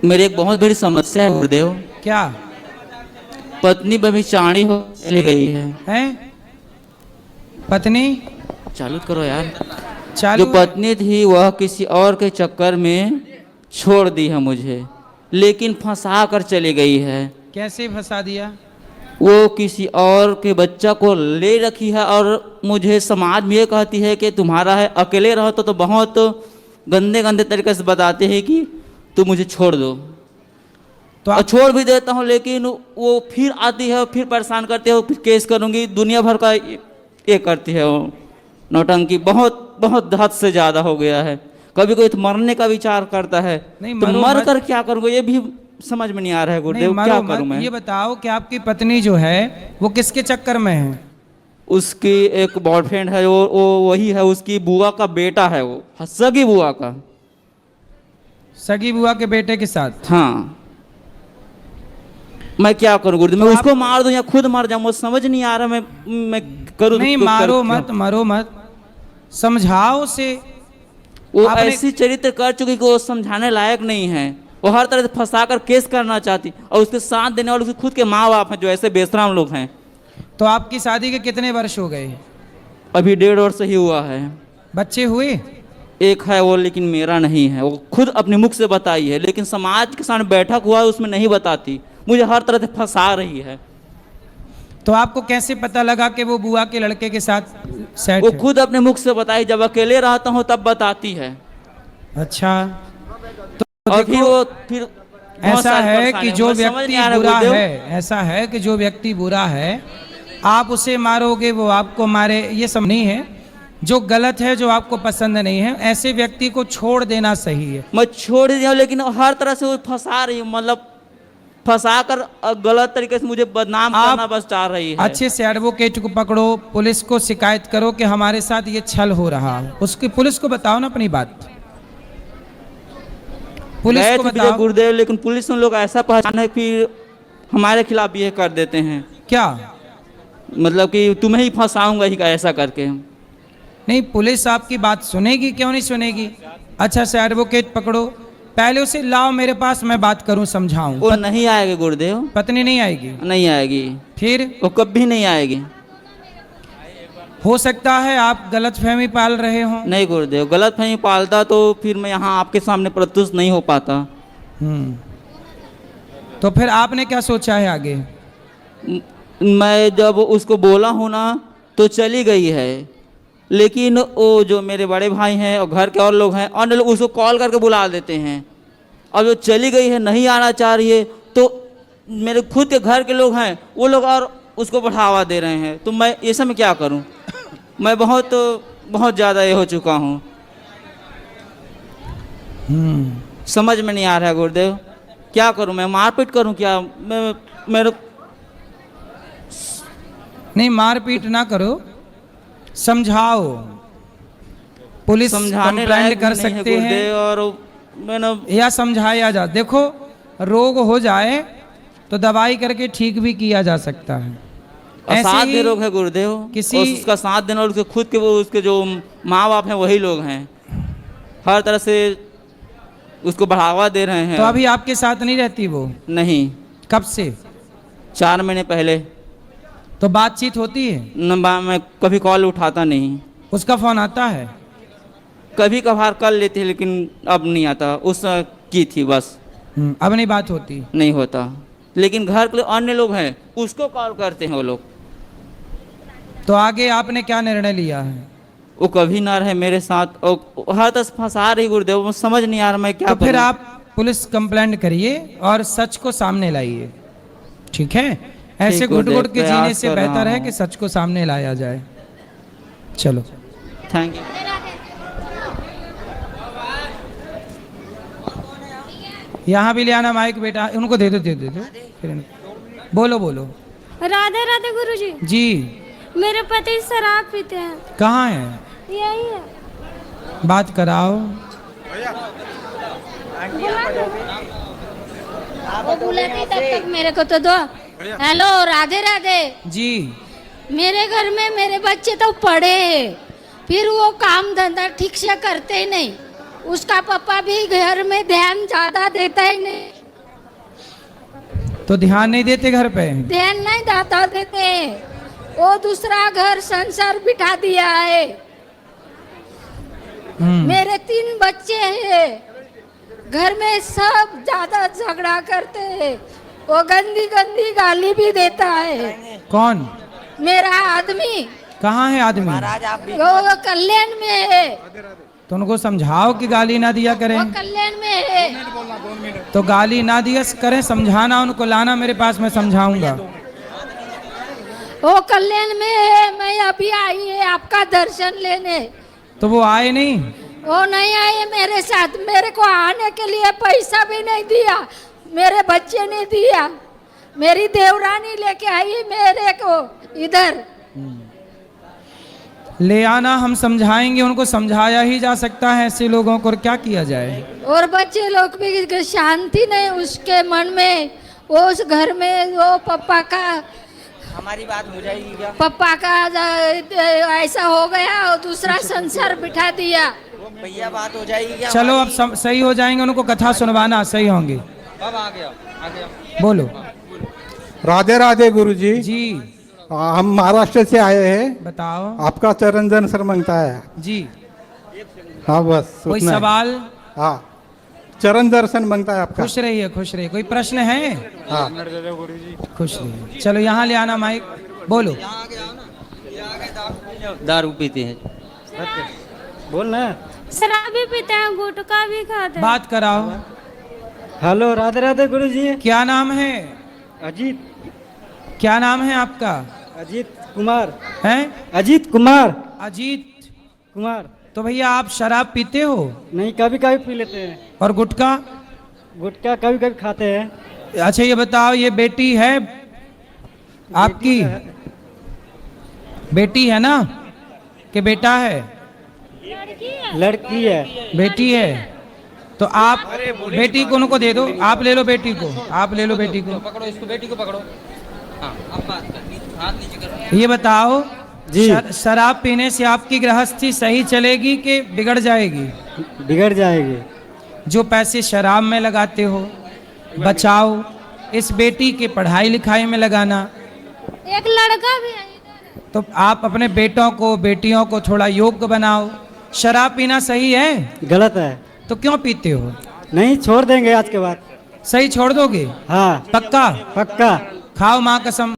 मेरी एक बहुत बड़ी समस्या है गुरुदेव। क्या? पत्नी व्यभिचारिणी हो चली गई है। हैं? पत्नी चालू करो यार। चालू जो पत्नी थी वह किसी और के चक्कर में छोड़ दी है मुझे, लेकिन फंसा कर चली गई है। कैसे फंसा दिया? वो किसी और के बच्चा को ले रखी है और मुझे समाज में ये कहती है कि तुम्हारा है, अकेले रहो तो बहुत गंदे गंदे तरीके से बताते हैं कि तुम मुझे छोड़ दो। तो और छोड़ भी देता हूँ, लेकिन वो फिर आती है, फिर परेशान करती है, फिर केस करूँगी, दुनिया भर का ये करती है। वो नौटंकी बहुत बहुत हद से ज़्यादा हो गया है। कभी कोई तो मरने का विचार करता है, नहीं, तो मरो मर मत। कर क्या करूँगा ये भी समझ में नहीं आ रहा है गुरुदेव। नहीं, क्या मरो करूँ मत। मैं? ये बताओ कि आपकी पत्नी जो है वो किसके चक्कर में है? उसकी एक बॉयफ्रेंड है, वो वही है, उसकी बुआ का बेटा है, वो सगी बुआ का। सगी बुआ के बेटे के साथ? हाँ, मैं क्या करूँ गुरुदेव? मैं उसको मार दूं या खुद मर जाऊं, मुझे समझ नहीं आ रहा। मैं करूँ नहीं, तो मारो क्या? मत, मरो मत, समझाओ उसे। वो आपने- ऐसी चरित्र कर चुकी कि वो समझाने लायक नहीं है। वो हर तरह से फंसा कर केस करना चाहती, और उसके साथ देने वाले उसके खुद के माँ बाप हैं जो ऐसे बेशरम लोग हैं। तो आपकी शादी के कितने वर्ष हो गए? अभी 1.5 वर्ष ही हुआ है। बच्चे हुए? एक है वो, लेकिन मेरा नहीं है। वो खुद अपने मुख से बताई है, लेकिन समाज के सामने बैठक हुआ है उसमें नहीं बताती। मुझे हर तरह से फंसा रही है। तो आपको कैसे पता लगा कि वो बुआ के लड़के के साथ सेट वो है? खुद अपने मुख से बताई, जब अकेले रहता हूँ तब बताती है। अच्छा, तो और फिर देखो, वो फिर बहुत ऐसा सारी है परेशानी कि जो मुझे समझ व्यक्ति नहीं आ रहा बुरा गुरुदेव। है, ऐसा है कि जो व्यक्ति बुरा है आप उसे मारोगे वो आपको मारे, ये सब नहीं है। जो गलत है, जो आपको पसंद नहीं है, ऐसे व्यक्ति को छोड़ देना सही है। मैं छोड़ ही दिया, लेकिन हर तरह से वो फंसा रही है, मतलब फंसा कर गलत तरीके से मुझे बदनाम आप करना बस चाह रही है। अच्छे से एडवोकेट को पकड़ो, पुलिस को शिकायत करो कि हमारे साथ ये छल हो रहा है। उसकी पुलिस को बताओ ना अपनी बात, पुलिस गए को थे बताओ। गुरुदेव, लेकिन पुलिस उन लोग ऐसा पहचान है फिर हमारे खिलाफ ये कर देते हैं, क्या? मतलब कि तुम्हें ही फंसाऊंगा ही, ऐसा करके। नहीं, पुलिस आपकी बात सुनेगी, क्यों नहीं सुनेगी? अच्छा से एडवोकेट पकड़ो, पहले उसे लाओ मेरे पास, मैं बात करूं, समझाऊं। वो नहीं आएगी गुरुदेव, पत्नी नहीं आएगी? नहीं आएगी, फिर वो कभी नहीं आएगी। हो सकता है आप गलतफहमी पाल रहे हो। नहीं गुरुदेव, गलत फहमी पालता तो फिर मैं यहाँ आपके सामने प्रत्युष नहीं हो पाता। तो फिर आपने क्या सोचा है आगे? मैं जब उसको बोला हूँ ना तो चली गई है, लेकिन वो जो मेरे बड़े भाई हैं और घर के और लोग हैं, अन्य लोग उसको कॉल करके बुला देते हैं। अब जो चली गई है, नहीं आना चाह रही है, तो मेरे खुद के घर के लोग हैं, वो लोग और उसको बढ़ावा दे रहे हैं। तो मैं ऐसे में क्या करूं? मैं बहुत बहुत ज़्यादा ये हो चुका हूं। समझ में नहीं आ रहा है गुरुदेव, क्या करूं? मैं मारपीट करूं क्या? मैं मेरे नहीं, मारपीट ना करो, समझाओ। पुलिस समझाने कंप्लेंट लायक कर नहीं है सकते हैं गुरुदेव, और मैंने या समझाया जा। देखो, रोग हो जाए तो दवाई करके ठीक भी किया जा सकता है। ऐसे साथ ही भी लोग हैं गुरुदेव, किसी- उसका साथ देने और उसके खुद के वो उसके जो माँ बाप हैं वही लोग हैं, हर तरह से उसको बढ़ावा दे रहे हैं। तो अभी आपके साथ नहीं रहती वो? नहीं, कब से? 4 महीने पहले। तो बातचीत होती है? मैं कभी कॉल उठाता नहीं। उसका फोन आता है? कभी कभार कर लेते हैं, लेकिन अब नहीं आता। उस की थी बस, अब नहीं बात होती? नहीं होता। लेकिन घर के अन्य लोग हैं उसको कॉल करते हैं वो लोग। तो आगे आपने क्या निर्णय लिया है? वो कभी ना रहे मेरे साथ और हर तरह से फंसा रही गुरुदेव, मुझे समझ नहीं आ रहा मैं क्या तो फिर करूं। आप पुलिस कंप्लेंट करिए और सच को सामने लाइए, ठीक है? ऐसे ठीक, घुट घुट गुरुदेव, के जीने प्रयास से कर रहा बेहतर है हूं। कि सच को सामने लाया जाए। चलो, थैंक यू। यहाँ भी ले आना माइक बेटा, उनको दे दो, दे दो, फिर बोलो बोलो। राधे राधे गुरुजी। जी, मेरे पति शराब पीते हैं। कहाँ है? यही है। बात कराओ। वो बुलाती तब तक मेरे को तो दो। हेलो, राधे राधे जी, मेरे घर में मेरे बच्चे तो पढ़े हैं, फिर वो काम धंधा ठीक से करते ही नहीं। उसका पापा भी घर में ध्यान ज्यादा देता ही नहीं, तो ध्यान नहीं देते घर पे? ध्यान नहीं ज्यादा देते। वो दूसरा घर संसार बिठा दिया है। मेरे 3 बच्चे हैं, घर में सब ज्यादा झगड़ा करते हैं। वो गंदी गंदी गाली भी देता है। कौन? मेरा आदमी। कहाँ है आदमी? वो कल्याण में है। तो उनको समझाओ कि गाली ना दिया करें। वो कल्याण में है। तो गाली ना दिया करें, समझाना उनको, लाना मेरे पास, मैं समझाऊंगा। वो कल्याण में है। मैं अभी आई है आपका दर्शन लेने। तो वो आए नहीं? वो नहीं आए मेरे साथ। मेरे को आने के लिए पैसा भी नहीं दिया, मेरे बच्चे ने दिया। मेरी देवरानी लेके आई मेरे को इधर। ले आना, हम समझाएंगे उनको, समझाया ही जा सकता है ऐसे लोगों को, और क्या किया जाए। और बच्चे लोग भी शांति नहीं उसके मन में। वो उस घर में वो पापा का, हमारी बात हो जाएगी क्या? पापा का ऐसा हो गया और दूसरा संसार बिठा दिया। भैया बात हो जाएगी क्या? चलो अब सही हो जाएंगे, उनको कथा सुनवाना, सही होंगे। अब आ गया। बोलो। राधे राधे गुरुजी। जी हम महाराष्ट्र से आए हैं। बताओ। आपका चरण दर्शन मांगता है जी। हाँ बस कोई उतना है। सवाल? हाँ, चरण दर्शन मांगता है आपका। खुश रहिए, खुश रहिए। कोई प्रश्न है? हाँ, खुश रहिए। चलो यहाँ ले आना माइक, बोलो। दारू पीते हैं। बोलना। शराब भी पीते हैं, गुटखा भी खाते हैं। बात कराओ। हेलो, राधे राधे गुरुजी। क्या नाम है? अजीत। क्या नाम है आपका? अजीत कुमार। है? अजीत कुमार। अजीत कुमार। तो भैया आप शराब पीते हो? नहीं, कभी कभी पी लेते हैं। और गुटखा? गुटखा कभी कभी खाते हैं। अच्छा ये बताओ, ये बेटी है आपकी? बेटी है ना कि बेटा है? लड़की है। बेटी है। तो आप बेटी को उनको दे दो। आप ले लो बेटी को, आप ले लो बेटी को। पकड़ो इसको, बेटी को पकड़ो। हाँ, अब बात कर, हाथ नीचे करो। ये बताओ जी। शराब पीने से आपकी गृहस्थी सही चलेगी कि बिगड़ जाएगी? बिगड़ जाएगी। जो पैसे शराब में लगाते हो बचाओ, इस बेटी के पढ़ाई लिखाई में लगाना। एक लड़का भी है इधर। तो आप अपने बेटों को बेटियों को थोड़ा योग्य बनाओ। शराब पीना सही है? गलत है। तो क्यों पीते हो? नहीं, छोड़ देंगे आज के बाद। सही छोड़ दोगे? हाँ, पक्का? पक्का। खाओ माँ कसम।